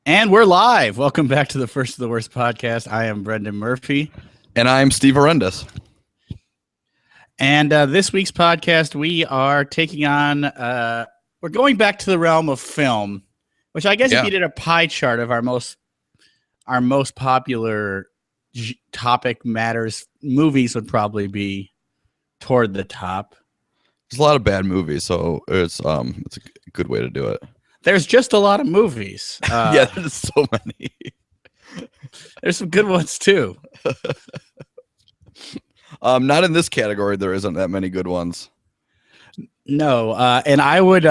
And we're live. Welcome back to the First of the Worst podcast. I am Brendan Murphy. And I'm Steve Arendis. And this week's podcast, we are taking on, we're going back to the realm of film, which I guess if you did a pie chart of our most popular topic matters, movies would probably be toward the top. There's a lot of bad movies, so it's a good way to do it. There's just a lot of movies. Yeah, there's so many. There's some good ones too. Not in this category. There isn't that many good ones. No, and I would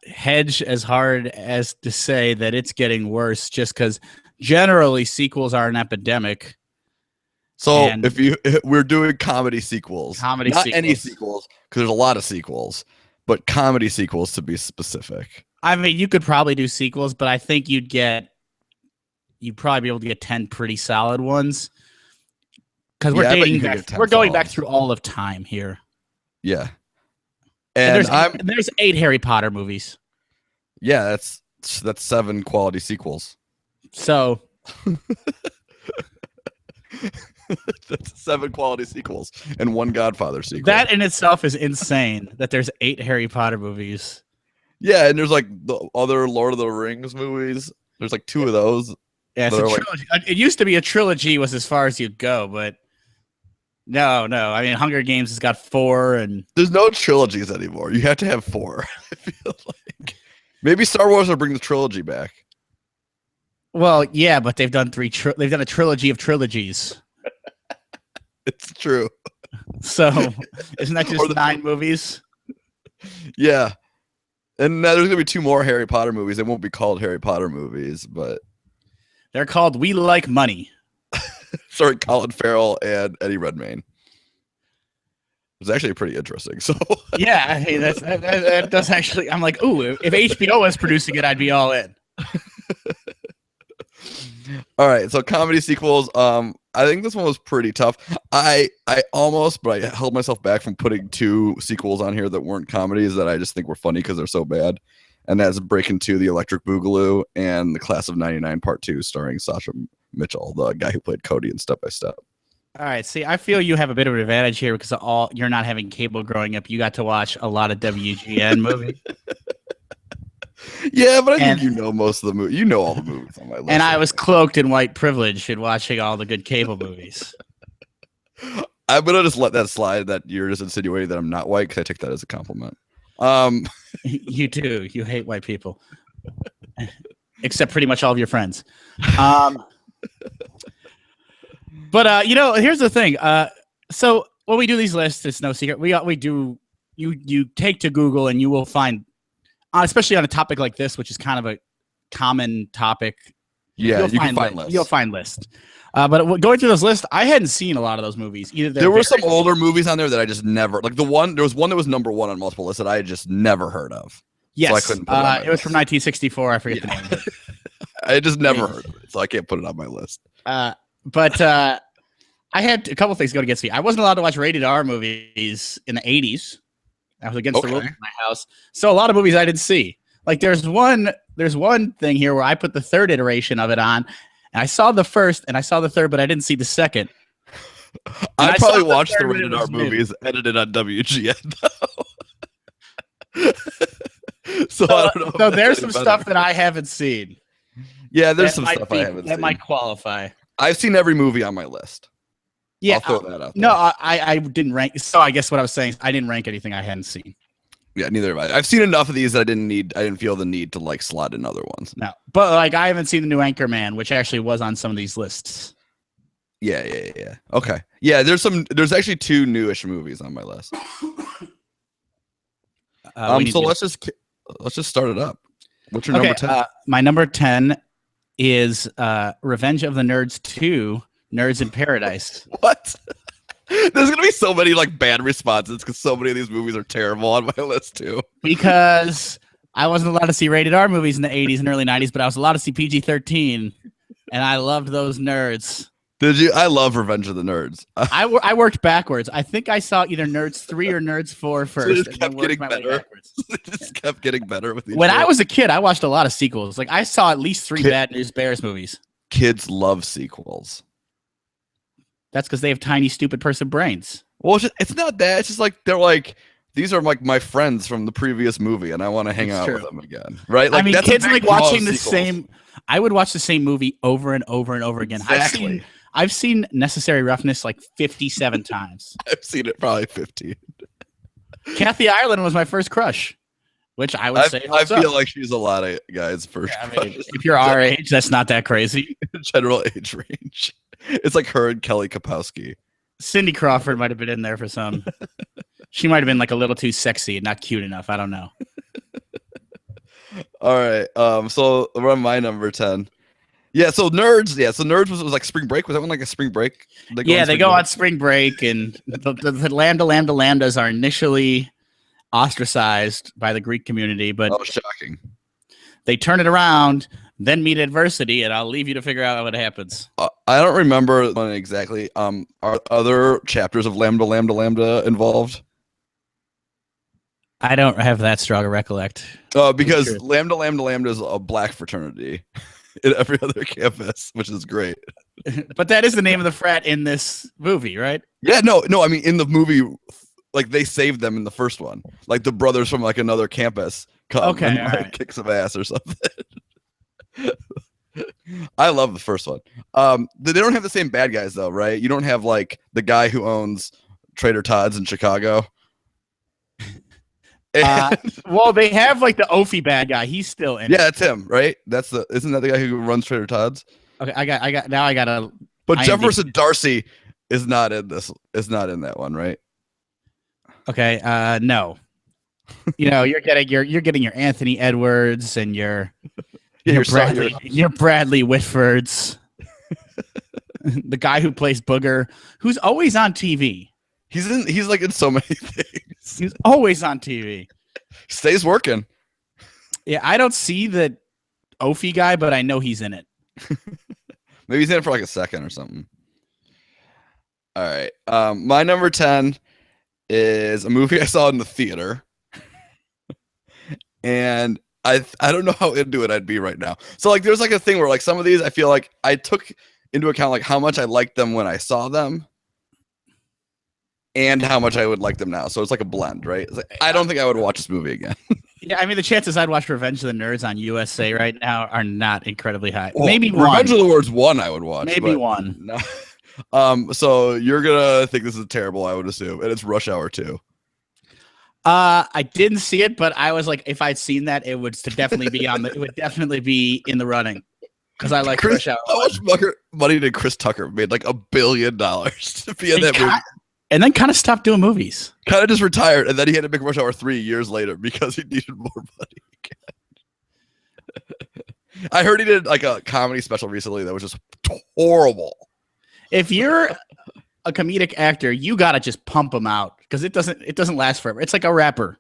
hedge as hard as to say that it's getting worse, just because generally sequels are an epidemic. So we're doing comedy sequels, not sequels. Any sequels, because there's a lot of sequels, but comedy sequels to be specific. I mean, you could probably do sequels, but I think you'd probably be able to get 10 pretty solid ones. Because we're going back through all of time here. Yeah. And there's 8 Harry Potter movies. Yeah, that's 7 quality sequels. So that's 7 quality sequels and 1 Godfather sequel. That in itself is insane that there's 8 Harry Potter movies. Yeah, and there's like the other Lord of the Rings movies. There's like 2 of those. Yeah, it's a trilogy. It used to be a trilogy was as far as you'd go, but no. I mean, Hunger Games has got 4, and there's no trilogies anymore. You have to have 4. I feel like maybe Star Wars will bring the trilogy back. Well, yeah, but they've done they've done a trilogy of trilogies. It's true. So isn't that just 9 movies? Yeah. And there's going to be 2 more Harry Potter movies. They won't be called Harry Potter movies, but they're called We Like Money. Sorry, Colin Farrell and Eddie Redmayne. It was actually pretty interesting. So yeah, hey, that does actually. I'm like, ooh, if HBO was producing it, I'd be all in. All right, so comedy sequels. I think this one was pretty tough. I almost, but I held myself back from putting 2 sequels on here that weren't comedies that I just think were funny because they're so bad. And that's Breaking 2, The Electric Boogaloo, and The Class of '99 Part 2, starring Sasha Mitchell, the guy who played Cody in Step by Step. All right, see, I feel you have a bit of an advantage here because you're not having cable growing up. You got to watch a lot of WGN movies. Yeah, but I think you know most of the movies. You know all the movies on my list. And I was cloaked in white privilege in watching all the good cable movies. I'm going to just let that slide that you're just insinuating that I'm not white because I take that as a compliment. You do. You hate white people. Except pretty much all of your friends. But, here's the thing. So when we do these lists, it's no secret. We do. You take to Google and you will find, especially on a topic like this, which is kind of a common topic. Yeah, you can find lists. You'll find lists. But going through those lists, I hadn't seen a lot of those movies. There were some older movies on there that I just never like. There was one that was number 1 on multiple lists that I had just never heard of. Yes, so I couldn't put it, it was from 1964. I forget the name of it. I just never heard of it, so I can't put it on my list. But I had a couple things going against me. I wasn't allowed to watch rated R movies in the 80s. I was against the rules in my house. So a lot of movies I didn't see. Like there's one thing here where I put the 3rd iteration of it on, and I saw the 1st and I saw the 3rd, but I didn't see the 2nd. I probably watched the rated R movies edited on WGN though. So I don't know. So there's some stuff that I haven't seen. Yeah, there's some stuff I haven't seen. That might qualify. I've seen every movie on my list. Yeah, I'll throw that out there. No, I didn't rank. So I guess what I was saying is I didn't rank anything I hadn't seen. Yeah, neither have I. I've seen enough of these that I didn't feel the need to like slot in other ones. No, but like I haven't seen the new Anchorman, which actually was on some of these lists. Yeah. Okay. Yeah, there's actually 2 newish movies on my list. So let's just start it up. What's your number 10? My number 10 is Revenge of the Nerds 2, Nerds in Paradise. What? There's going to be so many like bad responses because so many of these movies are terrible on my list too. Because I wasn't allowed to see rated R movies in the 80s and early 90s, but I was allowed to see PG-13, and I loved those nerds. Did you? I love Revenge of the Nerds. I worked backwards. I think I saw either Nerds 3 or Nerds 4 first. So it just kept getting better. It just kept getting better with each When one. I was a kid, I watched a lot of sequels. Like I saw at least 3 Bad News Bears movies. Kids love sequels. That's because they have tiny, stupid person brains. Well, it's not that. It's just like they're like, these are like my friends from the previous movie, and I want to hang out with them again, right? Like, I mean, that's kids like watching the sequels. same. I would watch the same movie over and over and over again. Exactly. I've seen Necessary Roughness like 57 times. I've seen it probably 50. Kathy Ireland was my first crush, which I would say. I feel like she's a lot of guys' first crush. If you're our age, that's not that crazy. General age range. It's like her and Kelly Kapowski. Cindy Crawford might have been in there for some. She might have been like a little too sexy and not cute enough. I don't know. All right. So we're on my number 10. Yeah. So Nerds. Yeah. So Nerds was like spring break. Was that one like a spring break? They go on spring break, and the lambdas are initially ostracized by the Greek community, but shocking. They turn it around, then meet adversity, and I'll leave you to figure out what happens. I don't remember when exactly. Are other chapters of Lambda involved? I don't have that strong a recollect. Because Lambda is a black fraternity in every other campus, which is great. But that is the name of the frat in this movie, right? Yeah, no. I mean, in the movie, like they saved them in the first one. Like the brothers from like another campus come and like, kick some ass or something. I love the first one. They don't have the same bad guys though, right? You don't have like the guy who owns Trader Todd's in Chicago. Well, they have like the Ophi bad guy. He's still in. Yeah, that's him, right? Isn't that the guy who runs Trader Todd's? Okay, I got. But Jefferson Darcy is not in this. Is not in that one, right? Okay. No. You're getting your Anthony Edwards and your Bradley Whitfords. The guy who plays Booger, who's always on TV. He's like in so many things. He's always on TV. Stays working. Yeah, I don't see the Ophi guy, but I know he's in it. Maybe he's in it for like a second or something. All right. My number 10 is a movie I saw in the theater. And I don't know how into it I'd be right now. So like there's like a thing where like some of these I feel like I took into account like how much I liked them when I saw them. And how much I would like them now. So it's like a blend, right? It's like, I don't think I would watch this movie again. Yeah, I mean, the chances I'd watch Revenge of the Nerds on USA right now are not incredibly high. Well, maybe Revenge of the Nerds 1 I would watch. Maybe one. No. So you're going to think this is terrible, I would assume. And it's Rush Hour 2. I didn't see it, but I was like, if I'd seen that, it would definitely be it would definitely be in the running. Because I like Rush Hour. How much money did Chris Tucker made? Like $1 billion to be in that movie. And then kind of stopped doing movies. Kind of just retired, and then he had to make Rush Hour 3 years later because he needed more money again. I heard he did like a comedy special recently that was just horrible. If you're a comedic actor, you gotta just pump them out because it doesn't last forever. It's like a rapper.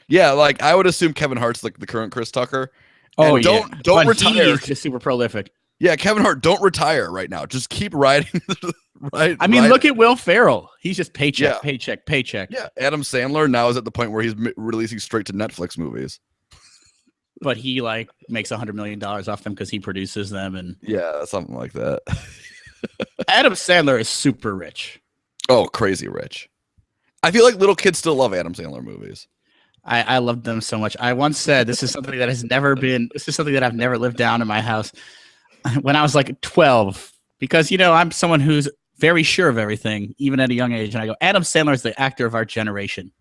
Yeah, like I would assume Kevin Hart's like the current Chris Tucker. Oh, don't but retire. He's just super prolific. Yeah, Kevin Hart, don't retire right now. Just keep riding. Right. I mean, look at Will Ferrell. He's just paycheck. Yeah. Adam Sandler now is at the point where he's releasing straight to Netflix movies. But he like makes $100 million off them because he produces them, and yeah, something like that. Adam Sandler is super rich. Oh, crazy rich. I feel like little kids still love Adam Sandler movies. I love them so much. I once said this is something that I've never lived down in my house. When I was like 12, because I'm someone who's very sure of everything, even at a young age. And I go, Adam Sandler is the actor of our generation.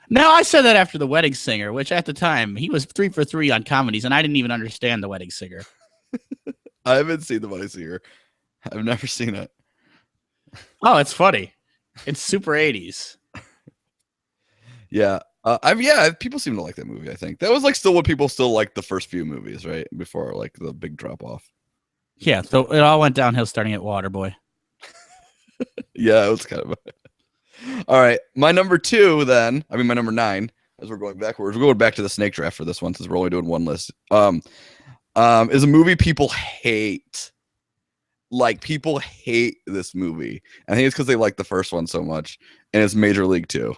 Now, I said that after The Wedding Singer, which at the time, he was 3 for 3 on comedies, and I didn't even understand The Wedding Singer. I haven't seen The Wedding Singer. I've never seen it. Oh, it's funny. It's super 80s. Yeah. People seem to like that movie, I think. That was like still what people still like the first few movies, right? Before like the big drop off. Yeah, so it all went downhill starting at Waterboy. Yeah, it was kind of all right. My number 9, as we're going backwards. We're going back to the snake draft for this one since we're only doing one list. is a movie people hate. Like, people hate this movie. I think it's because they like the first one so much, and it's Major League 2.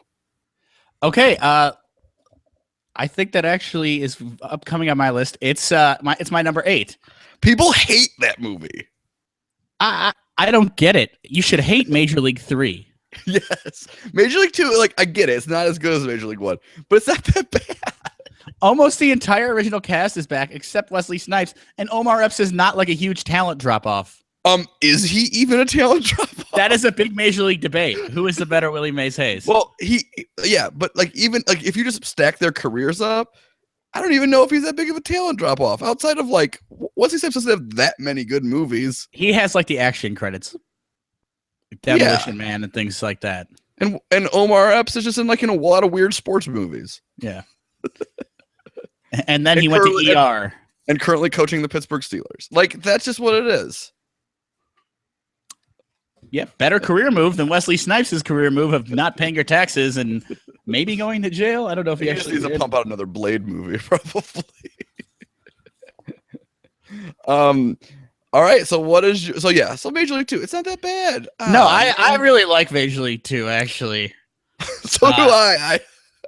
Okay, I think that actually is upcoming on my list. It's my number 8. People hate that movie. I don't get it. You should hate Major League 3. Yes, Major League 2. Like, I get it. It's not as good as Major League 1, but it's not that bad. Almost the entire original cast is back except Wesley Snipes, and Omar Epps is not like a huge talent drop off. Is he even a talent drop off? That is a big Major League debate. Who is the better Willie Mays Hayes? Well, but like, even like, if you just stack their careers up, I don't even know if he's that big of a talent drop off. Outside of like, Wesley Snipes doesn't have that many good movies. He has like the action credits, Demolition Man, and things like that. And Omar Epps is just in a lot of weird sports movies. Yeah. And then he went to ER. And currently coaching the Pittsburgh Steelers. Like, that's just what it is. Yeah, better career move than Wesley Snipes' career move of not paying your taxes and maybe going to jail. I don't know if he actually needs to pump out another Blade movie, probably. All right. So what is so Major League 2? It's not that bad. No, I really like Major League 2 actually. So do I.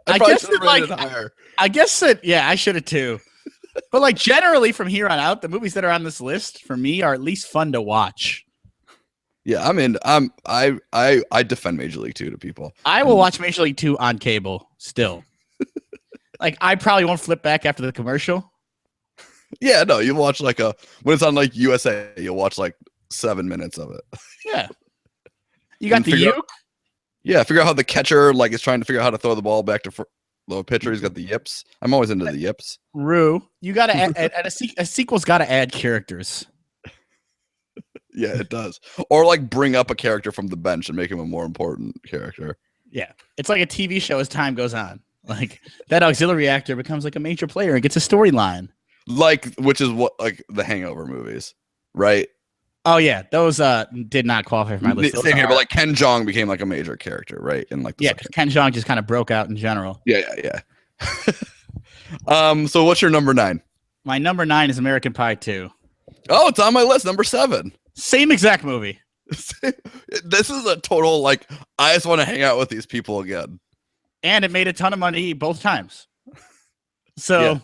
I guess that, rated it higher. I guess that I should have too. But like, generally from here on out, the movies that are on this list for me are at least fun to watch. Yeah, I defend Major League 2 to people. I will watch Major League 2 on cable still. Like, I probably won't flip back after the commercial. Yeah, no, you watch when it's on like USA, you'll watch like 7 minutes of it. Yeah. You got the uke? Yeah, figure out how the catcher is trying to figure out how to throw the ball back to the pitcher. He's got the yips. I'm always into the yips. Rue, you got to add a sequel's got to add characters. Yeah, it does. Or bring up a character from the bench and make him a more important character. Yeah. It's like a TV show as time goes on. Like, that auxiliary actor becomes like a major player and gets a storyline. Which is what the Hangover movies, right? Oh yeah, those did not qualify for my list. Same here, but Ken Jeong became a major character, right? In because Ken Jeong just kind of broke out in general. Yeah. So what's your number 9? My number 9 is American Pie 2. Oh, it's on my list, number 7. Same exact movie. This is a total I just want to hang out with these people again. And it made a ton of money both times. So yeah.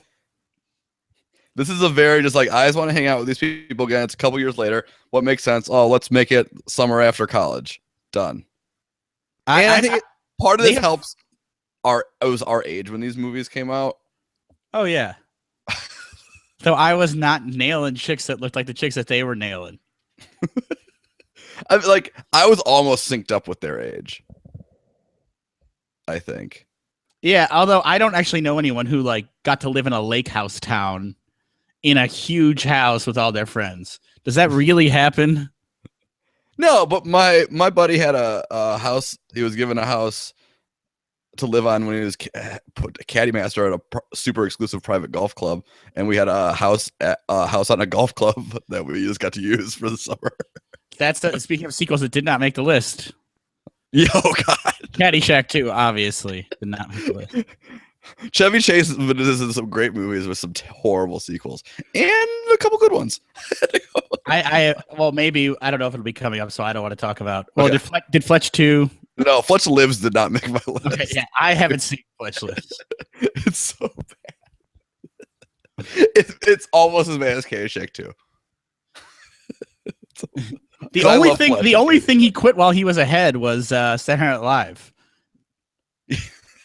This is a very I just want to hang out with these people again. It's a couple years later. What makes sense? Oh, let's make it summer after college. Done. I think part of this helps it was our age when these movies came out. Oh yeah. So I was not nailing chicks that looked like the chicks that they were nailing. I was almost synced up with their age, I think. Yeah, although I don't actually know anyone who got to live in a lake house town in a huge house with all their friends. Does that really happen? No, but my buddy had a house. He was given a house to live on when he was put a caddy master at a super exclusive private golf club, and we had a house on a golf club that we just got to use for the summer. That's speaking of sequels that did not make the list. Yo, God. Caddyshack 2, obviously, did not make the list. Chevy Chase is in some great movies with some horrible sequels and a couple good ones. Maybe I don't know if it'll be coming up, so I don't want to talk about. Well, okay. Did Fletch 2? No, Fletch Lives did not make my list. Okay, yeah, I haven't seen Fletch Lives. It's so bad. It's almost as bad as Caddyshack 2. The only thing he quit while he was ahead was Saturday Night Live.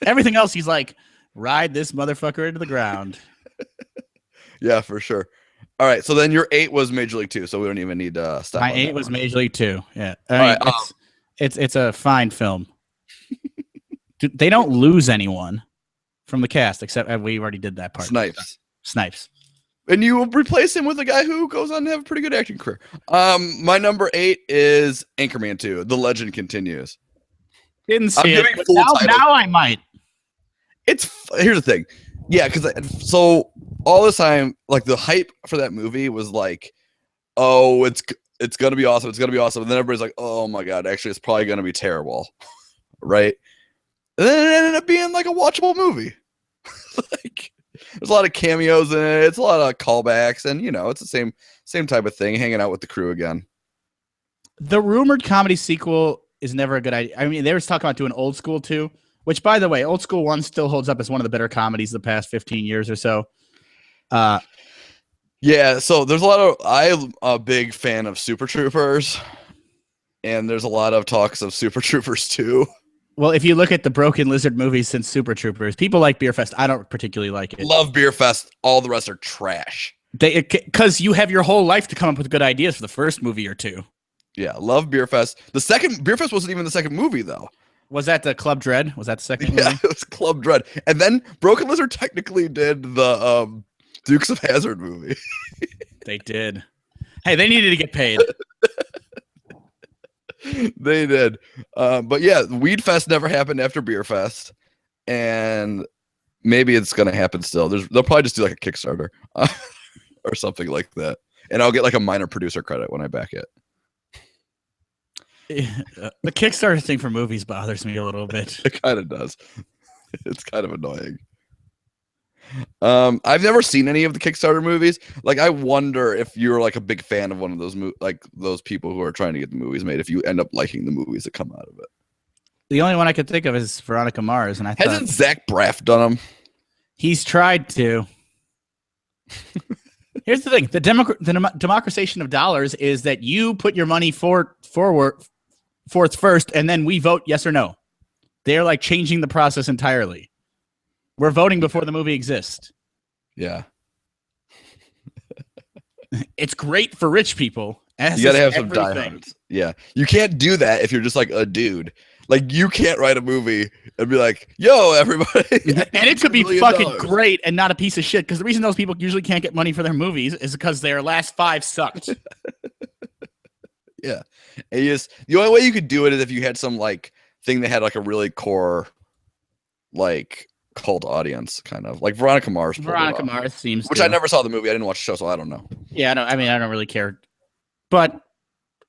Everything else, he's like, ride this motherfucker into the ground. Yeah, for sure. All right, so then your 8 was Major League 2, so we don't even need to stop. My 8 was Major League 2. Yeah, it's a fine film. They don't lose anyone from the cast except we already did that part. Snipes. And you will replace him with a guy who goes on to have a pretty good acting career. My number 8 is Anchorman 2. The Legend Continues. Didn't see it. Now I might. Here's the thing. Yeah, because so all this time, the hype for that movie was oh, it's gonna be awesome. It's gonna be awesome. And then everybody's like, oh my God, actually, it's probably gonna be terrible, right? And then it ended up being a watchable movie. There's a lot of cameos in it. It's a lot of callbacks, and it's the same type of thing, hanging out with the crew again. The rumored comedy sequel is never a good idea. I mean, they were talking about doing Old School 2, which, by the way, Old School 1 still holds up as one of the better comedies of the past 15 years or so. Yeah, so there's a lot of. I'm a big fan of Super Troopers, and there's a lot of talks of Super Troopers 2. Well, if you look at the Broken Lizard movies since Super Troopers, people like Beer Fest. I don't particularly like it. Love Beer Fest. All the rest are trash. Because you have your whole life to come up with good ideas for the first movie or two. Yeah, love Beer Fest. The second Beer Fest wasn't even the second movie, though. Was that the Club Dread? Was that the second movie? Yeah, it was Club Dread. And then Broken Lizard technically did the Dukes of Hazzard movie. They did. Hey, they needed to get paid. They did. But yeah, Weed Fest never happened after Beer Fest. And maybe it's going to happen still. They'll probably just do like a Kickstarter or something like that. And I'll get like a minor producer credit when I back it. The Kickstarter thing for movies bothers me a little bit. It kind of does. It's kind of annoying. I've never seen any of the Kickstarter movies. Like, I wonder if you're like a big fan of one of those like those people who are trying to get the movies made, if you end up liking the movies that come out of it. The only one I could think of is Veronica Mars, and hasn't Zach Braff done them? He's tried to. Here's the thing: the democratization of dollars is that you put your money forth first, and then we vote yes or no. They're like changing the process entirely. We're voting before the movie exists. Yeah. It's great for rich people. You gotta have some diehards. Yeah. You can't do that if you're just like a dude. Like, you can't write a movie and be like, yo, everybody. And it could be fucking great and not a piece of shit. Because the reason those people usually can't get money for their movies is because their last 5 sucked. Yeah. And the only way you could do it is if you had some like thing that had like a really core like cult audience, kind of like Veronica Mars. Veronica Mars seems I never saw the movie. I didn't watch the show, so I don't know. Yeah, I don't really care. But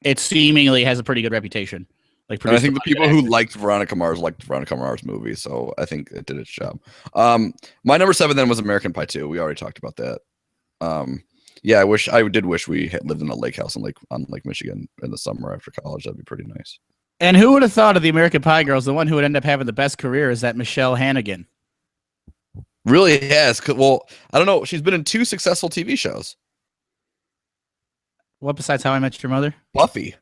it seemingly has a pretty good reputation. Like, and I think the people who liked Veronica Mars liked Veronica Mars movie, so I think it did its job. My number 7 then was American Pie 2. We already talked about that. Yeah, I did wish we had lived in a lake house on Lake Michigan in the summer after college. That'd be pretty nice. And who would have thought of the American Pie girls? The one who would end up having the best career is that Michelle Hannigan. Really has. Well, I don't know. She's been in 2 successful TV shows. What besides How I Met Your Mother? Buffy.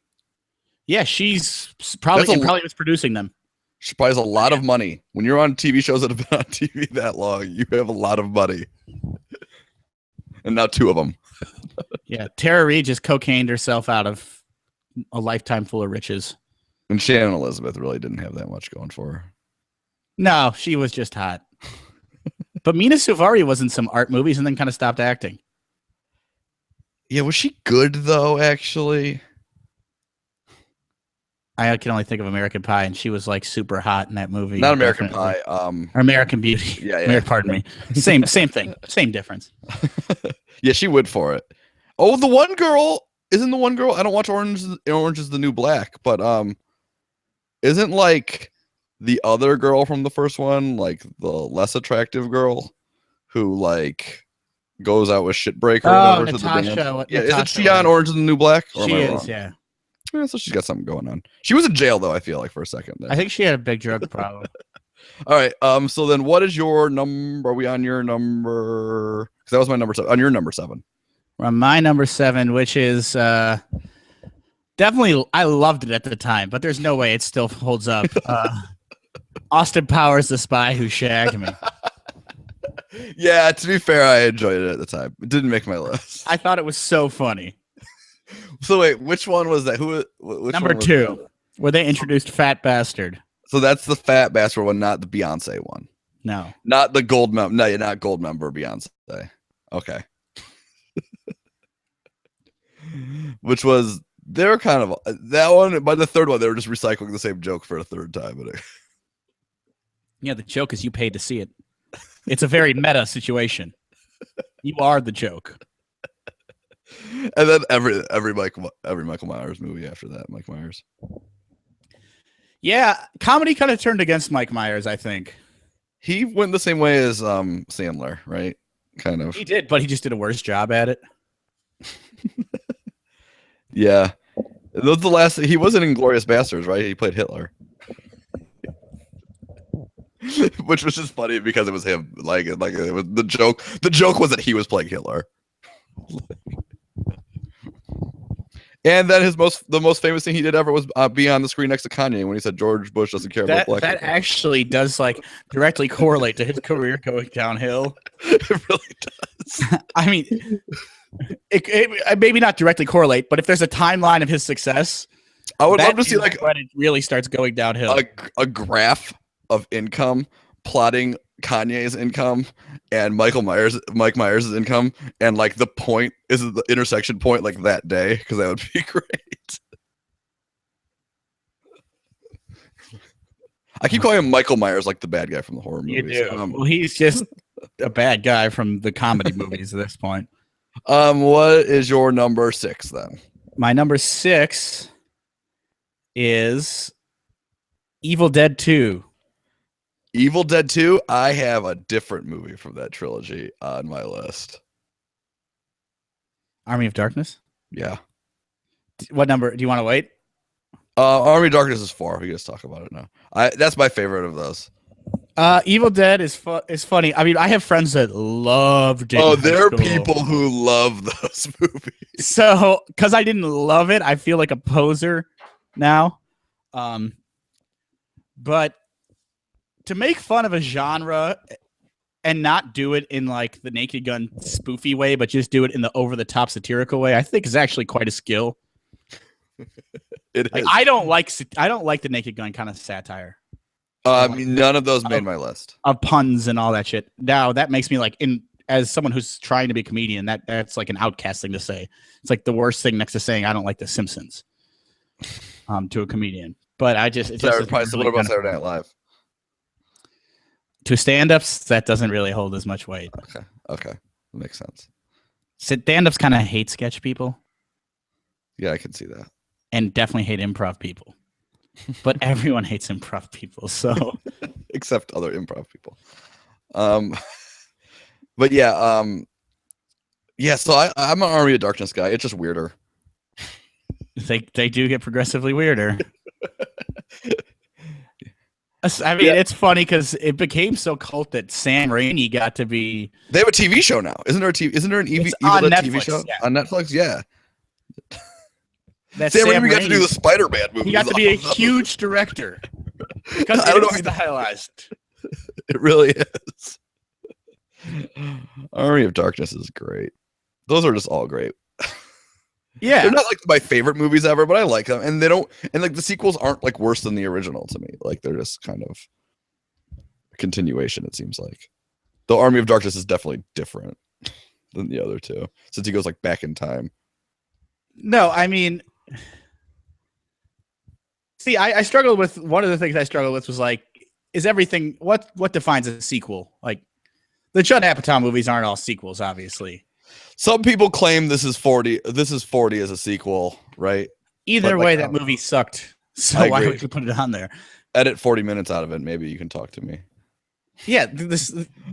Yeah, she's probably was producing them. She probably has a lot of money. When you're on TV shows that have been on TV that long, you have a lot of money. And now 2 of them. Yeah, Tara Reid just cocained herself out of a lifetime full of riches. And Shannon Elizabeth really didn't have that much going for her. No, she was just hot. But Mina Suvari was in some art movies and then kind of stopped acting. Yeah, was she good though, actually? I can only think of American Pie, and she was like super hot in that movie. Not American Pie. Or American Beauty. Yeah. Pardon me. Same thing. Same difference. Yeah, she would for it. Oh, the one girl isn't the one girl. I don't watch Orange is the New Black, but isn't like the other girl from the first one, like the less attractive girl who like goes out with Shitbreaker. Oh, Natasha. Yeah, isn't she on Orange is the New Black? She is, yeah. Yeah, so she's got something going on. She was in jail though, I feel like, for a second there. I think she had a big drug problem. All right. So then what is your number? Are we on your number? Because that was my number 7. On your number 7. We're on my number 7, which is definitely, I loved it at the time, but there's no way it still holds up. Austin Powers, The Spy Who Shagged Me. Yeah, to be fair, I enjoyed it at the time. It didn't make my list. I thought it was so funny. So wait, which one was that? Which number 2, where they introduced Fat Bastard. So that's the Fat Bastard one, not the Beyonce one. No, not the gold member. No, you're not gold member Beyonce. Okay. Which was they're kind of that one. By the third one, they were just recycling the same joke for a third time. Yeah, the joke is you paid to see it. It's a very meta situation. You are the joke. And then every Michael Myers movie after that, Mike Myers. Yeah, comedy kind of turned against Mike Myers, I think. He went the same way as Sandler, right? kind of. He did, but he just did a worse job at it. Yeah. That was the last. He wasn't in Glorious Bastards, right? He played Hitler. Which was just funny because it was him. Like it was the joke. The joke was that he was playing Hitler. And then the most famous thing he did ever was be on the screen next to Kanye when he said George Bush doesn't care about black people. That actually does like directly correlate to his career going downhill. It really does. I mean, it maybe not directly correlate, but if there's a timeline of his success, I would love to see like when it really starts going downhill. A graph of income plotting Kanye's income and Mike Myers' income, and like the point is the intersection point like that day, because that would be great. I keep calling him Michael Myers like the bad guy from the horror movies. You do. Well, he's just a bad guy from the comedy movies at this point. What is your number 6 then? My number 6 is Evil Dead 2. Evil Dead 2, I have a different movie from that trilogy on my list. Army of Darkness? Yeah. What number? Do you want to wait? Army of Darkness is 4. We can just talk about it now. That's my favorite of those. Evil Dead is funny. I mean, I have friends that love it. Oh, there are people who love those movies. So, because I didn't love it, I feel like a poser now. But to make fun of a genre and not do it in like the Naked Gun spoofy way, but just do it in the over-the-top satirical way, I think is actually quite a skill. I don't like the Naked Gun kind of satire. I mean, none of those made my list. Of puns and all that shit. Now that makes me like, as someone who's trying to be a comedian, that's like an outcast thing to say. It's like the worst thing next to saying I don't like The Simpsons. To a comedian, but I just probably similar about Saturday Night Live. To stand-ups, that doesn't really hold as much weight. Okay, makes sense. Stand-ups kind of hate sketch people. Yeah, I can see that. And definitely hate improv people. But everyone hates improv people, so except other improv people. But yeah, so I'm an Army of Darkness guy. It's just weirder. They do get progressively weirder. I mean, it's funny because it became so cult that Sam Raimi got to be. They have a TV show now, isn't there? Isn't there an Evil Dead TV show on Netflix? Yeah. Sam Raimi got to do the Spider-Man movie. He got to be a huge director because I don't know, stylized. It really is. Army of Darkness is great. Those are just all great. Yeah, they're not like my favorite movies ever, but I like them, and like the sequels aren't like worse than the original to me. Like they're just kind of a continuation. It seems like the Army of Darkness is definitely different than the other two, since he goes like back in time. No, I mean, see, I struggled with one of the things I struggled with was like, is everything what defines a sequel? Like the Judd Apatow movies aren't all sequels, obviously. Some people claim this is 40. This is 40 as a sequel, right? Either way, that movie sucked. So why would you put it on there? Edit 40 minutes out of it. Maybe you can talk to me. Yeah,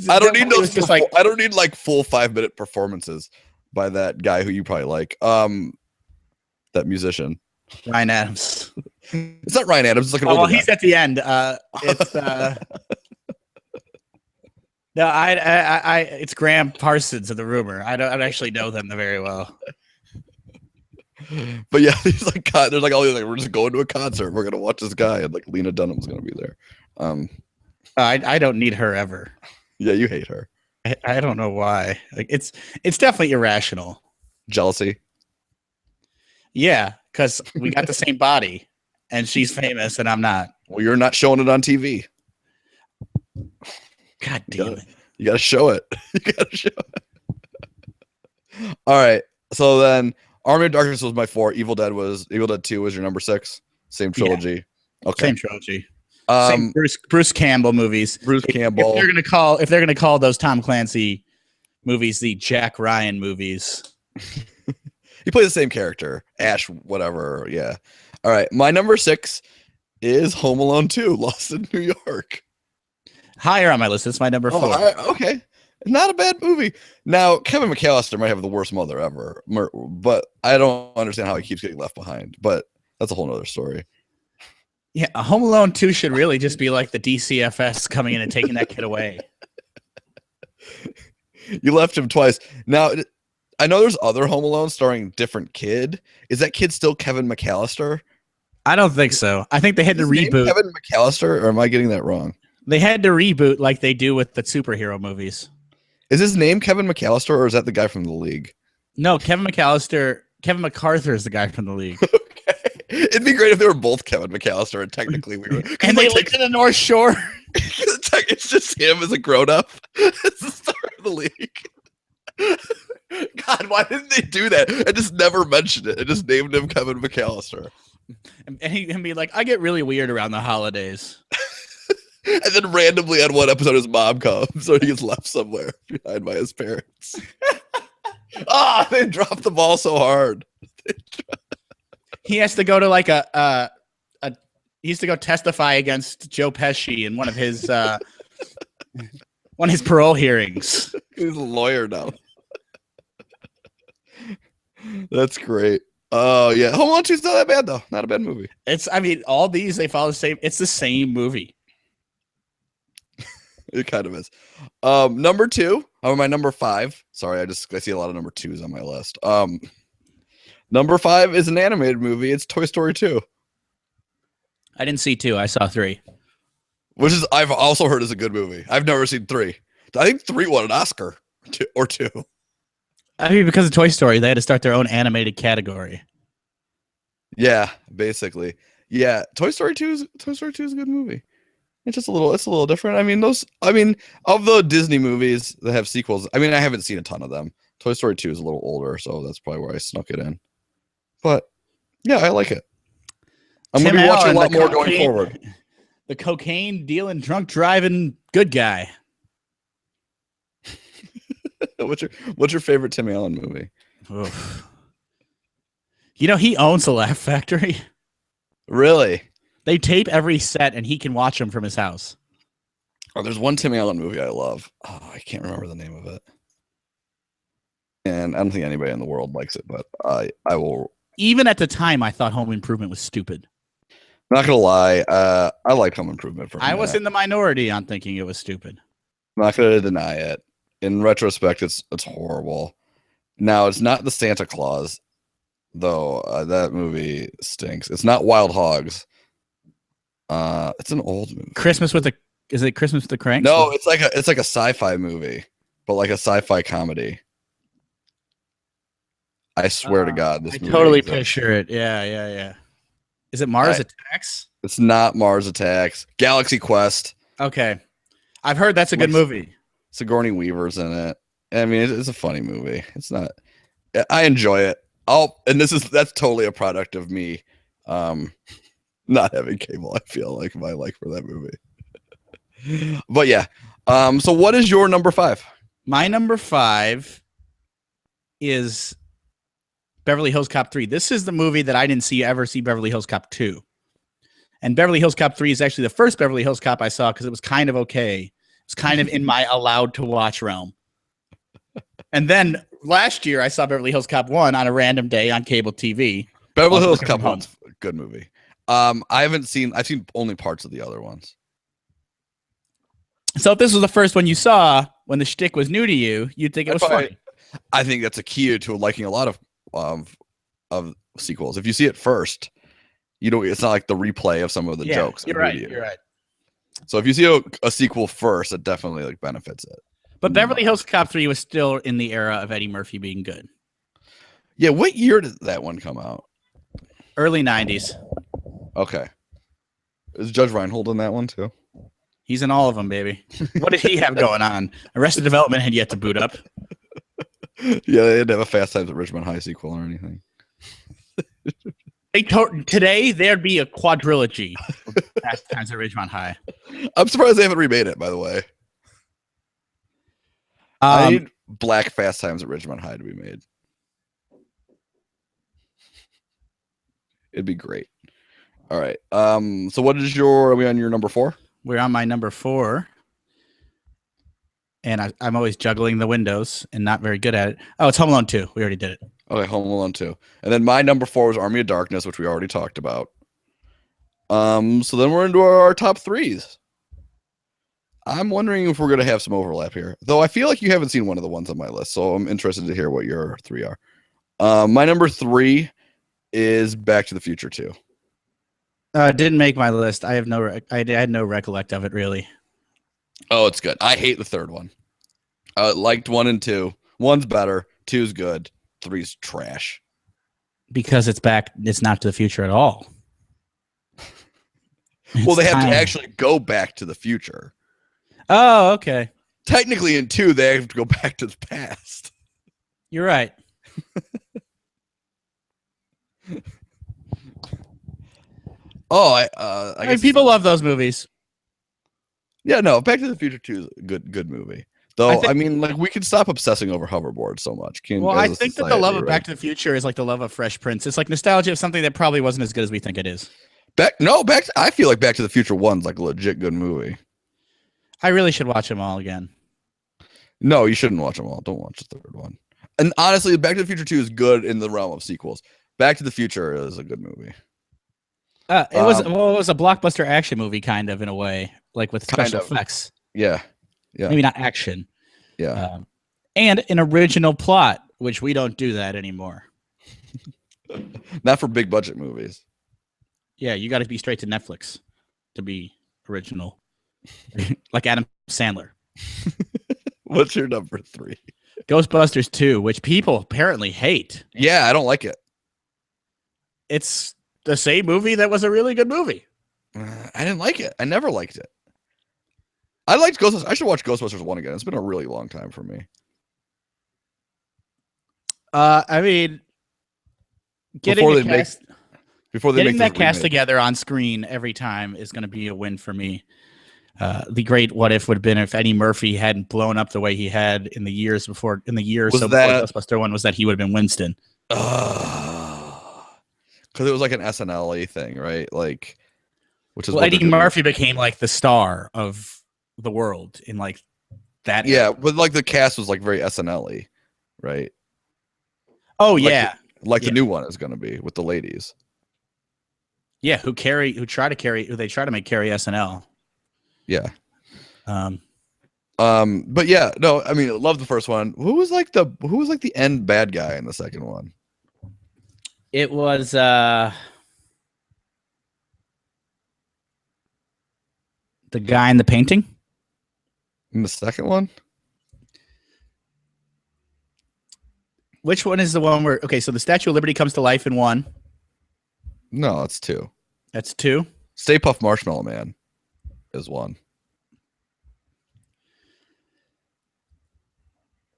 I don't need those. I don't need like full 5-minute performances by that guy who you probably like. That musician, Ryan Adams. It's not Ryan Adams. It's like an older guy. He's at the end. It's no, it's Graham Parsons of The Rumor. I don't actually know them very well. But yeah, he's like, God, there's like all these like, we're just going to a concert. We're gonna watch this guy, and like Lena Dunham's gonna be there. I don't need her ever. Yeah, you hate her. I don't know why. Like it's definitely irrational. Jealousy. Yeah, because we got the same body, and she's famous, and I'm not. Well, you're not showing it on TV. God damn it! You gotta show it. You gotta show it. All right. So then, Army of Darkness was my 4. Evil Dead 2 was your number 6. Same trilogy. Yeah. Okay. Same trilogy. Same Bruce Campbell movies. Bruce Campbell. If they're gonna call those Tom Clancy movies the Jack Ryan movies. He plays the same character, Ash, whatever. Yeah. All right. My number 6 is Home Alone 2, Lost in New York. Higher on my list. It's my number 4. Okay. Not a bad movie. Now, Kevin McAllister might have the worst mother ever, but I don't understand how he keeps getting left behind. But that's a whole nother story. Yeah, Home Alone 2 should really just be like the DCFS coming in and taking that kid away. You left him twice. Now, I know there's other Home Alone starring different kid. Is that kid still Kevin McAllister? I don't think so. I think they had to reboot. Kevin McAllister, or am I getting that wrong? They had to reboot like they do with the superhero movies. Is his name Kevin McAllister, or is that the guy from The League? No, Kevin McAllister. Kevin McArthur is the guy from The League. Okay. It'd be great if they were both Kevin McAllister, and technically we were. And they lived in the North Shore. It's just him as a grown-up. It's the star of The League. God, why didn't they do that? I just never mentioned it. I just named him Kevin McAllister. And he'd be like, I get really weird around the holidays. And then randomly on one episode, his mom comes, or he gets left somewhere behind by his parents. They dropped the ball so hard. He has to go to like he used to go testify against Joe Pesci in one of his parole hearings. He's a lawyer now. That's great. Oh yeah, Home Alone 2's not that bad though. Not a bad movie. All these they follow the same. It's the same movie. It kind of is. Number 2, my number 5. Sorry, I see a lot of number 2s on my list. Number 5 is an animated movie. It's Toy Story 2. I didn't see 2. I saw 3. Which is I've also heard is a good movie. I've never seen 3. I think 3 won an Oscar or 2. I mean, because of Toy Story, they had to start their own animated category. Yeah, basically. Yeah, Toy Story 2 is a good movie. It's just a little different. I mean, of the Disney movies that have sequels, I haven't seen a ton of them. Toy Story 2 is a little older, so that's probably where I snuck it in. But yeah, I like it. I'm going to be watching a lot more going forward. The cocaine dealing, drunk driving, good guy. What's your favorite Tim Allen movie? Oof. He owns the Laugh Factory. Really? They tape every set, and he can watch them from his house. Oh, there's one Tim Allen movie I love. Oh, I can't remember the name of it. And I don't think anybody in the world likes it, but I will. Even at the time, I thought Home Improvement was stupid. Not gonna lie, I like Home Improvement. I was in the minority on thinking it was stupid. I'm not gonna deny it. In retrospect, it's horrible. Now it's not the Santa Claus, though. That movie stinks. It's not Wild Hogs. It's an old movie. Is it Christmas with the Cranks? No, it's like a sci-fi movie, but like a sci-fi comedy. I swear to God, this movie totally picture it. Yeah. Is it Mars Attacks? It's not Mars Attacks. Galaxy Quest. Okay, I've heard that's a good movie. Sigourney Weaver's in it. I mean, it's a funny movie. It's not. I enjoy it. That's totally a product of me, not having cable. I feel like my like for that movie. But yeah. So what is your number 5? My number 5 is Beverly Hills Cop 3. This is the movie that I didn't ever see Beverly Hills Cop 2. And Beverly Hills Cop 3 is actually the first Beverly Hills Cop I saw because it was kind of okay. It's kind of in my allowed to watch realm. And then last year I saw Beverly Hills Cop 1 on a random day on cable TV. Beverly Hills Cop 1's a good movie. I've seen only parts of the other ones. So if this was the first one you saw when the shtick was new to you, you'd think it was funny. I think that's a key to liking a lot of sequels. If you see it first, it's not like the replay of some of the jokes. You're right. So if you see a sequel first, it definitely benefits it. But Beverly Hills Cop 3 was still in the era of Eddie Murphy being good. Yeah, what year did that one come out? Early 90s. Okay. Is Judge Reinhold in that one too? He's in all of them, baby. What did he have going on? Arrested Development had yet to boot up. Yeah, they didn't have a Fast Times at Ridgemont High sequel or anything. Today, there'd be a quadrilogy of Fast Times at Ridgemont High. I'm surprised they haven't remade it, by the way. I need Black Fast Times at Ridgemont High to be made. It'd be great. All right. So are we on your number 4? We're on my number 4. and I'm always juggling the windows and not very good at it. Oh, it's Home Alone 2. We already did it. Okay, Home Alone 2. And then my number 4 was Army of Darkness, which we already talked about. So then we're into our top threes. I'm wondering if we're going to have some overlap here. Though I feel like you haven't seen one of the ones on my list, so I'm interested to hear what your three are. My number 3 is Back to the Future 2. Didn't make my list. I had no recollect of it, really. Oh, it's good. I hate the third one. I liked 1 and 2. 1's better. 2's good. 3's trash. Because it's not to the future at all. Well, they have to actually go back to the future. Oh, okay. Technically, in 2, they have to go back to the past. You're right. I mean, guess people love those movies. Yeah, no, Back to the Future 2 is a good movie. Though, I mean, like, we can stop obsessing over hoverboards so much. I think that the love of Back to the Future is like the love of Fresh Prince. It's like nostalgia of something that probably wasn't as good as we think it is. I feel like Back to the Future 1's like a legit good movie. I really should watch them all again. No, you shouldn't watch them all. Don't watch the third one. And honestly, Back to the Future 2 is good in the realm of sequels. Back to the Future is a good movie. It was a blockbuster action movie, kind of, in a way, like with special effects. Yeah. Maybe not action. Yeah. And an original plot, which we don't do that anymore. Not for big budget movies. Yeah, you got to be straight to Netflix to be original, like Adam Sandler. What's your number 3? Ghostbusters 2, which people apparently hate. Yeah, I don't like it. It's the same movie that was a really good movie. I didn't like it. I never liked it. I liked Ghostbusters. I should watch Ghostbusters 1 again. It's been a really long time for me. I mean, getting that cast together on screen every time is going to be a win for me. The great what if would have been if Eddie Murphy hadn't blown up the way he had in the years before Ghostbuster 1 was that he would have been Winston. Because it was like an SNL thing, right? Like, which is Eddie Murphy became like the star of the world in like that. Yeah, but like the cast was like very SNL-y, right? Oh like yeah, the new one is going to be with the ladies. Yeah, who try to make carry SNL. Yeah. But yeah, no, I mean, I love the first one. Who was like the end bad guy in the second one? It was the guy in the painting. In the second one? Which one is the one where so the Statue of Liberty comes to life in 1? No, it's 2. That's 2? Stay Puft Marshmallow Man is 1.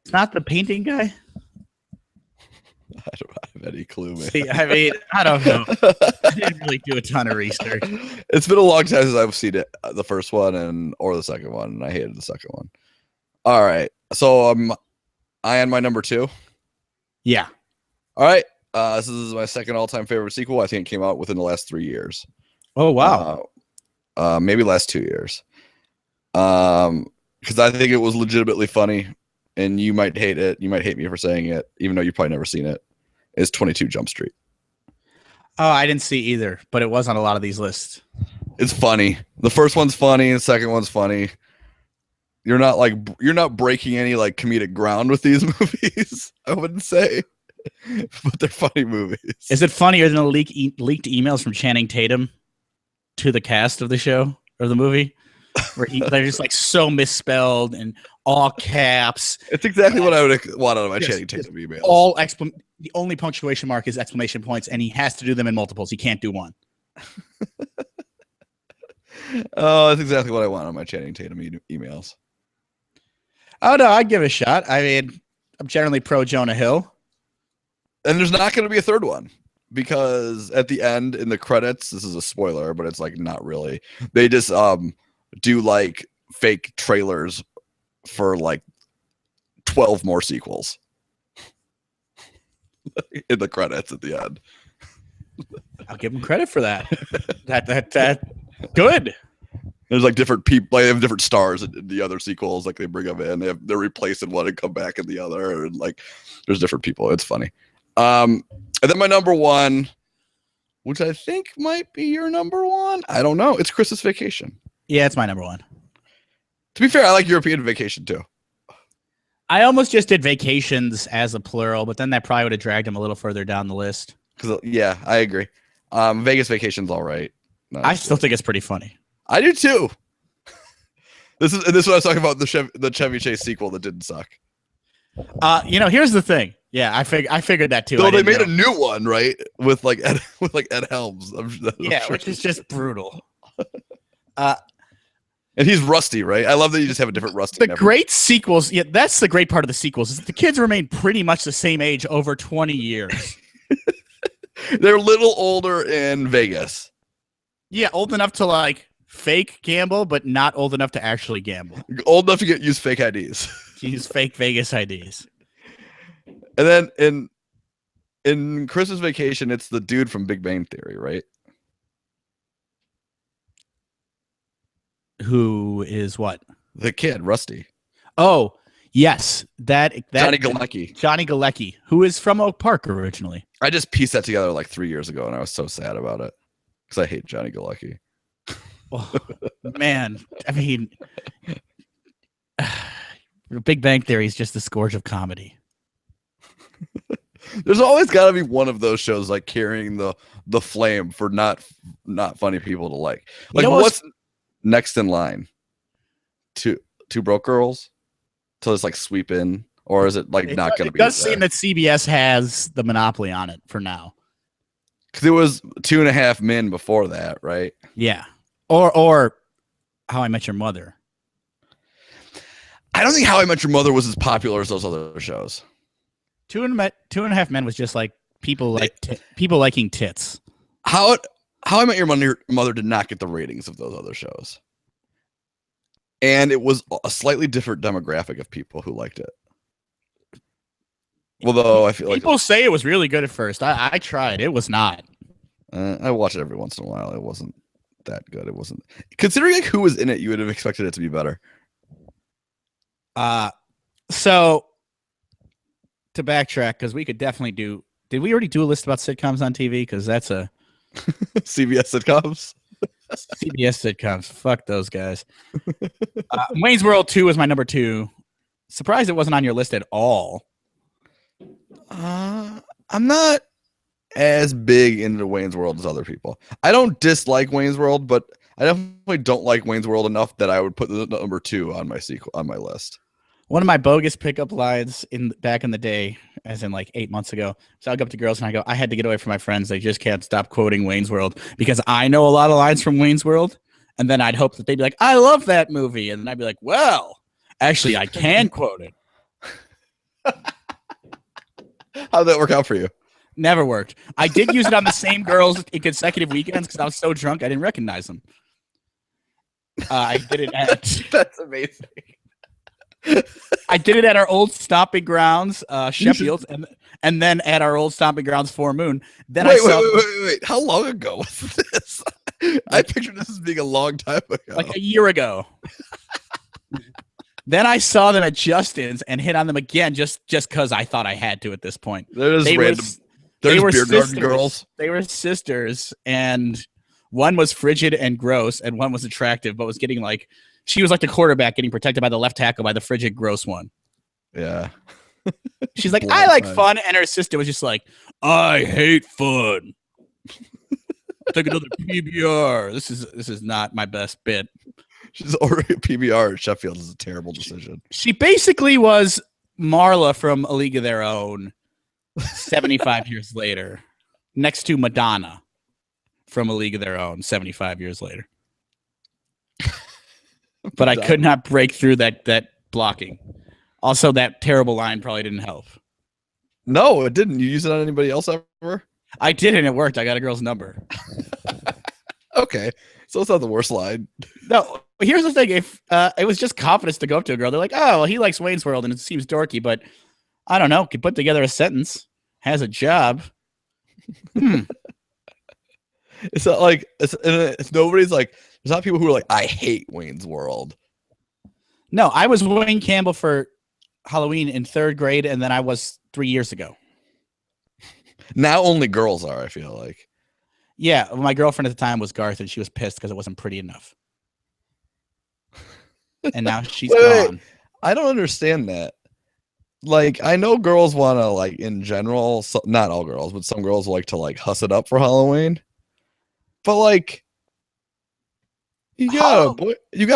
It's not the painting guy? I don't have any clue, man. See, I mean, I don't know. I didn't really do a ton of research. It's been a long time since I've seen it, the first one or the second one, and I hated the second one. All right. So I on my number 2. Yeah. All right. This is my second all-time favorite sequel. I think it came out within the last 3 years. Oh, wow. Maybe last 2 years. Because I think it was legitimately funny, and you might hate it. You might hate me for saying it, even though you've probably never seen it. Is 22 Jump Street. Oh, I didn't see either, but it was on a lot of these lists. It's funny. The first one's funny, the second one's funny. You're not breaking any like comedic ground with these movies, I wouldn't say. But they're funny movies. Is it funnier than the leaked emails from Channing Tatum to the cast of the show or the movie? Where they're just like so misspelled and all caps. It's exactly what I would want out of my Channing Tatum emails. The only punctuation mark is exclamation points, and he has to do them in multiples. He can't do one. Oh, that's exactly what I want on my Channing Tatum emails. Oh no, I'd give it a shot. I mean, I'm generally pro Jonah Hill. And there's not going to be a third one because at the end in the credits, this is a spoiler, but it's like not really. They just do like fake trailers for like 12 more sequels in the credits at the end. I'll give him credit for that. that good. There's like different people. Like, they have different stars in the other sequels. Like they bring them in, they're replaced in one and come back in the other, and like there's different people. It's funny. And then my number one, which I think might be your number one. I don't know. It's Christmas Vacation. Yeah, it's my number one. To be fair, I like European Vacation too. I almost just did Vacations as a plural, but then that probably would have dragged him a little further down the list. Because yeah, I agree. Vegas Vacation's all right. I still think it's pretty funny. I do too. This is what I was talking about, the Chevy Chase sequel that didn't suck. Here's the thing. Yeah, I figured that too. So they made a new one, right? With like Ed Helms. Which is just brutal. And he's Rusty, right? I love that you just have a different Rusty. The great sequels, yeah, that's the great part of the sequels, is the kids remain pretty much the same age over 20 years. They're a little older in Vegas. Yeah, old enough to like fake gamble, but not old enough to actually gamble. Old enough to use fake IDs. Use fake Vegas IDs. And then in Christmas Vacation, it's the dude from Big Bang Theory, right? Who is what? The kid, Rusty. Oh, yes. That Johnny Galecki. Johnny Galecki, who is from Oak Park originally. I just pieced that together like 3 years ago, and I was so sad about it because I hate Johnny Galecki. Oh, man, I mean, Big Bang Theory is just the scourge of comedy. There's always got to be one of those shows like carrying the flame for not funny people to like. Like, what's next in line? Two Broke Girls? So it's like sweep in, or is it like not going to be? It does seem that CBS has the monopoly on it for now. Because it was 2.5 Men before that, right? Yeah, or How I Met Your Mother. I don't think How I Met Your Mother was as popular as those other shows. 2.5 Men was just like people liking tits. How I Met Your Mother did not get the ratings of those other shows. And it was a slightly different demographic of people who liked it. Although I feel like people say it was really good at first. I tried. It was not. I watch it every once in a while. It wasn't that good. It wasn't. Considering like who was in it, you would have expected it to be better. So to backtrack, because we could definitely do. Did we already do a list about sitcoms on TV? Because that's a CBS sitcoms. CBS sitcoms. Fuck those guys. Wayne's World 2 was my number 2. Surprised it wasn't on your list at all. I'm not as big into Wayne's World as other people. I don't dislike Wayne's World, but I definitely don't like Wayne's World enough that I would put the number 2 on my list. One of my bogus pickup lines back in the day, as in like 8 months ago, so I'll go up to girls and I go, I had to get away from my friends. They just can't stop quoting Wayne's World because I know a lot of lines from Wayne's World. And then I'd hope that they'd be like, I love that movie. And then I'd be like, well, actually, I can quote it. How'd that work out for you? Never worked. I did use it on the same girls in consecutive weekends because I was so drunk I didn't recognize them. I did it at... That's amazing. I did it at our old stomping grounds, Sheffield, and then at our old stomping grounds, Four Moon. Then wait. How long ago was this? I pictured this as being a long time ago. Like a year ago. Then I saw them at Justin's and hit on them again just because I thought I had to at this point. There's beer garden girls. They were sisters, and one was frigid and gross, and one was attractive, but was getting like... She was like the quarterback getting protected by the left tackle by the frigid, gross one. Yeah. She's like, I like fun. And her sister was just like, I hate fun. Take another PBR. This is not my best bit. She's already a PBR at Sheffield is a terrible decision. She basically was Marla from A League of Their Own 75 years later, next to Madonna from A League of Their Own 75 years later. But I could not break through that blocking. Also, that terrible line probably didn't help. No, it didn't. You use it on anybody else ever? I did, and it worked. I got a girl's number. Okay. So it's not the worst line. No, here's the thing. If it was just confidence to go up to a girl, they're like, oh, well, he likes Wayne's World, and it seems dorky, but I don't know. Could put together a sentence. Has a job. It's not like it's nobody's like, There's a lot of people who are like, I hate Wayne's World. No, I was Wayne Campbell for Halloween in 3rd grade, and then I was 3 years ago. Now only girls are, I feel like. Yeah, my girlfriend at the time was Garth, and she was pissed because it wasn't pretty enough. And now she's gone. I don't understand that. Like, I know girls want to, like, in general, not all girls, but some girls like to, like, huss it up for Halloween. But, like, you got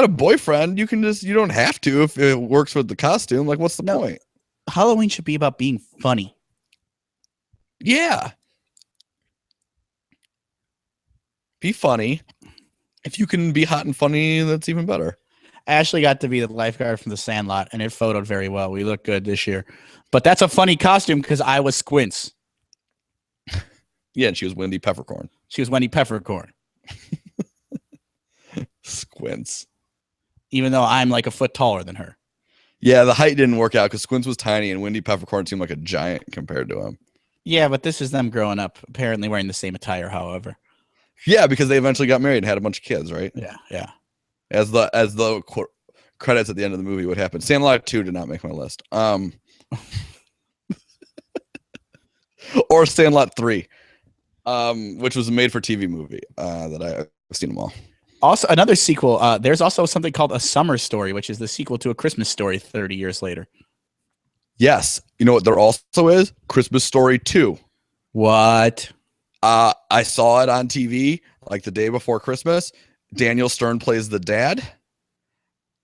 a boyfriend. You don't have to if it works with the costume. Like, what's the point? Halloween should be about being funny. Yeah. Be funny. If you can be hot and funny, that's even better. Ashley got to be the lifeguard from The Sandlot, and it photoed very well. We look good this year. But that's a funny costume because I was Squints. Yeah, and she was Wendy Peppercorn. She was Wendy Peppercorn. Squints. Even though I'm like a foot taller than her. Yeah, the height didn't work out because Squints was tiny and Wendy Peppercorn seemed like a giant compared to him. Yeah, but this is them growing up, apparently wearing the same attire, however. Yeah, because they eventually got married and had a bunch of kids, right? Yeah. As the credits at the end of the movie would happen. Sandlot 2 did not make my list. Or Sandlot 3, which was a made-for-TV movie that I've seen them all. Also, another sequel. There's also something called A Summer Story, which is the sequel to A Christmas Story 30 years later. Yes. You know what there also is? Christmas Story 2. What? I saw it on TV like the day before Christmas. Daniel Stern plays the dad.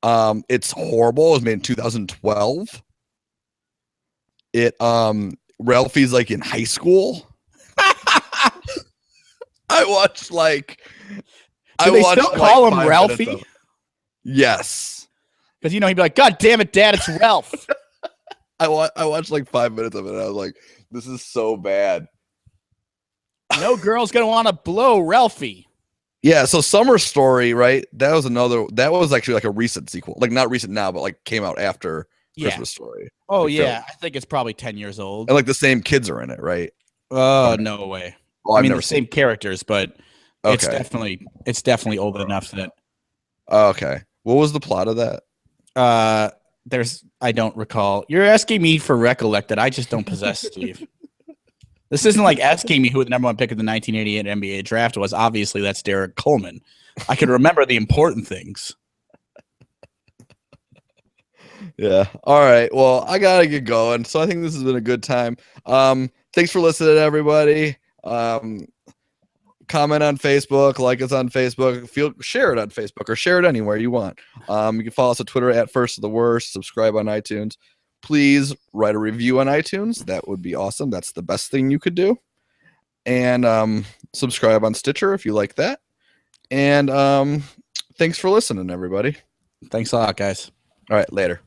It's horrible. It was made in 2012. Ralphie's like in high school. I watched like Do they still call him Ralphie? Yes. Because, he'd be like, God damn it, Dad, it's Ralph. I watched like 5 minutes of it, and I was like, this is so bad. No girl's going to want to blow Ralphie. Yeah, so Summer Story, right? That was actually like a recent sequel. Like, not recent now, but like came out after Christmas Story. Oh, yeah. I think it's probably 10 years old. And like the same kids are in it, right? Oh, no way. Well, I mean, the same characters, but it's definitely old enough that. Okay. What was the plot of that? I don't recall. You're asking me for recollected. I just don't possess Steve. This isn't like asking me who the number 1 pick of the 1988 NBA draft was. Obviously, that's Derek Coleman. I can remember the important things. Yeah. All right. Well, I gotta get going. So I think this has been a good time. Thanks for listening, everybody. Comment on Facebook, like us on Facebook, share it on Facebook, or share it anywhere you want. You can follow us on Twitter at First of the Worst. Subscribe on iTunes. Please write a review on iTunes. That would be awesome. That's the best thing you could do. And subscribe on Stitcher if you like that. And thanks for listening, everybody. Thanks a lot, guys. All right, later.